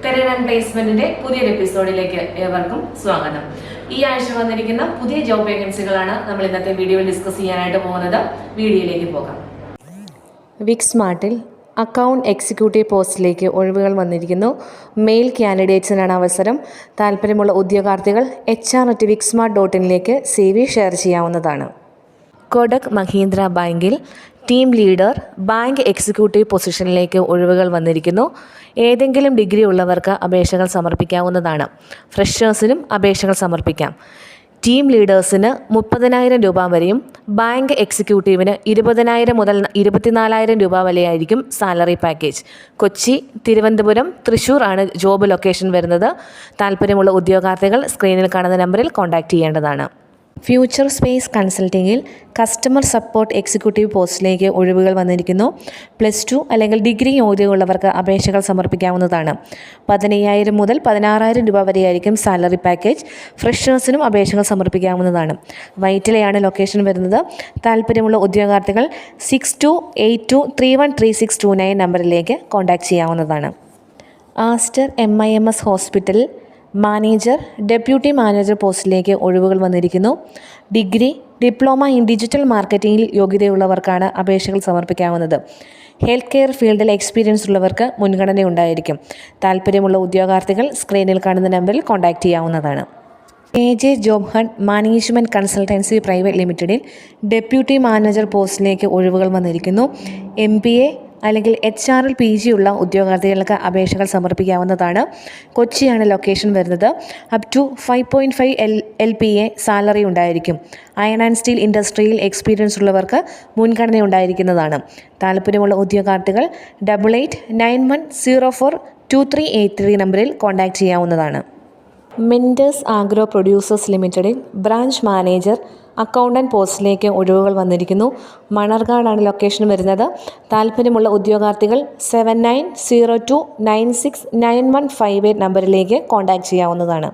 Career and പ്ലേസ്മെന്റിന്റെ പുതിയൊരു എപ്പിസോഡിലേക്ക് ഏവർക്കും സ്വാഗതം. ഈ ആഴ്ച വന്നിരിക്കുന്ന പുതിയ ജോബ് വേക്കൻസികളാണ് നമ്മൾ ഇന്നത്തെ വീഡിയോയിൽ ഡിസ്കസ് ചെയ്യാനായിട്ട് പോകുന്നത്. വീഡിയോയിലേക്ക് പോകാം. വിക് സ്മാർട്ടിൽ അക്കൗണ്ട് എക്സിക്യൂട്ടീവ് പോസ്റ്റിലേക്ക് ഒഴിവുകൾ വന്നിരിക്കുന്നു. മെയിൽ കാൻഡിഡേറ്റ്സിനാണ് അവസരം. താല്പര്യമുള്ള ഉദ്യോഗാർത്ഥികൾ hr@vicsmart.in CV ഷെയർ ചെയ്യാവുന്നതാണ്. കൊടക് മഹീന്ദ്ര ബാങ്കിൽ ടീം ലീഡർ ബാങ്ക് എക്സിക്യൂട്ടീവ് പൊസിഷനിലേക്ക് ഒഴിവുകൾ വന്നിരിക്കുന്നു. ഏതെങ്കിലും ഡിഗ്രി ഉള്ളവർക്ക് അപേക്ഷകൾ സമർപ്പിക്കാവുന്നതാണ്. ഫ്രഷേഴ്സിനും അപേക്ഷകൾ സമർപ്പിക്കാം. ടീം ലീഡേഴ്സിന് 30,000 രൂപ വരെയും ബാങ്ക് എക്സിക്യൂട്ടീവിന് 20,000 മുതൽ 24,000 രൂപ വരെയായിരിക്കും സാലറി പാക്കേജ്. കൊച്ചി, തിരുവനന്തപുരം, തൃശ്ശൂർ ആണ് ജോബ് ലൊക്കേഷൻ വരുന്നത്. താല്പര്യമുള്ള ഉദ്യോഗാർത്ഥികൾ സ്ക്രീനിൽ കാണുന്ന നമ്പറിൽ കോൺടാക്റ്റ് ചെയ്യേണ്ടതാണ്. ഫ്യൂച്ചർ സ്പേസ് കൺസൾട്ടിങ്ങിൽ കസ്റ്റമർ സപ്പോർട്ട് എക്സിക്യൂട്ടീവ് പോസ്റ്റിലേക്ക് ഒഴിവുകൾ വന്നിരിക്കുന്നു. +2 അല്ലെങ്കിൽ ഡിഗ്രി യോഗ്യതയുള്ളവർക്ക് അപേക്ഷകൾ സമർപ്പിക്കാവുന്നതാണ്. 15,000 മുതൽ 16,000 രൂപ വരെയായിരിക്കും സാലറി പാക്കേജ്. ഫ്രഷേഴ്സിനും അപേക്ഷകൾ സമർപ്പിക്കാവുന്നതാണ്. വൈറ്റിലെയാണ് ലൊക്കേഷൻ വരുന്നത്. താല്പര്യമുള്ള ഉദ്യോഗാർത്ഥികൾ 6282313629 നമ്പറിലേക്ക് കോൺടാക്റ്റ് ചെയ്യാവുന്നതാണ്. ആസ്റ്റർ MIMS ഹോസ്പിറ്റലിൽ മാനേജർ, ഡെപ്യൂട്ടി മാനേജർ പോസ്റ്റിലേക്ക് ഒഴിവുകൾ വന്നിരിക്കുന്നു. ഡിഗ്രി, ഡിപ്ലോമ ഇൻ ഡിജിറ്റൽ മാർക്കറ്റിംഗിൽ യോഗ്യതയുള്ളവർക്കാണ് അപേക്ഷകൾ സമർപ്പിക്കാവുന്നത്. ഹെൽത്ത് കെയർ ഫീൽഡിൽ എക്സ്പീരിയൻസ് ഉള്ളവർക്ക് മുൻഗണന ഉണ്ടായിരിക്കും. താല്പര്യമുള്ള ഉദ്യോഗാർത്ഥികൾ സ്ക്രീനിൽ കാണുന്ന നമ്പറിൽ കോൺടാക്റ്റ് ചെയ്യാവുന്നതാണ്. AJ job hunt management consultancy private ലിമിറ്റഡിൽ ഡെപ്യൂട്ടി മാനേജർ പോസ്റ്റിലേക്ക് ഒഴിവുകൾ വന്നിരിക്കുന്നു. MBA അല്ലെങ്കിൽ HRL PG ഉള്ള ഉദ്യോഗാർത്ഥികൾക്ക് അപേക്ഷകൾ സമർപ്പിക്കാവുന്നതാണ്. കൊച്ചിയാണ് ലൊക്കേഷൻ വരുന്നത്. അപ് ടു 5.5 LPA സാലറി ഉണ്ടായിരിക്കും. അയൺ ആൻഡ് സ്റ്റീൽ ഇൻഡസ്ട്രിയിൽ എക്സ്പീരിയൻസ് ഉള്ളവർക്ക് മുൻഗണന ഉണ്ടായിരിക്കുന്നതാണ്. താല്പര്യമുള്ള ഉദ്യോഗാർത്ഥികൾ 8891042383 നമ്പറിൽ കോൺടാക്റ്റ് ചെയ്യാവുന്നതാണ്. മെൻഡേഴ്സ് ആഗ്രോ പ്രൊഡ്യൂസേഴ്സ് ലിമിറ്റഡിൽ ബ്രാഞ്ച് മാനേജർ, അക്കൗണ്ടൻറ്റ് പോസ്റ്റിലേക്ക് ഒഴിവുകൾ വന്നിരിക്കുന്നു. മണർകാടാണ് ലൊക്കേഷൻ വരുന്നത്. താല്പര്യമുള്ള ഉദ്യോഗാർത്ഥികൾ 7902969158 നമ്പറിലേക്ക് കോൺടാക്റ്റ് ചെയ്യാവുന്നതാണ്.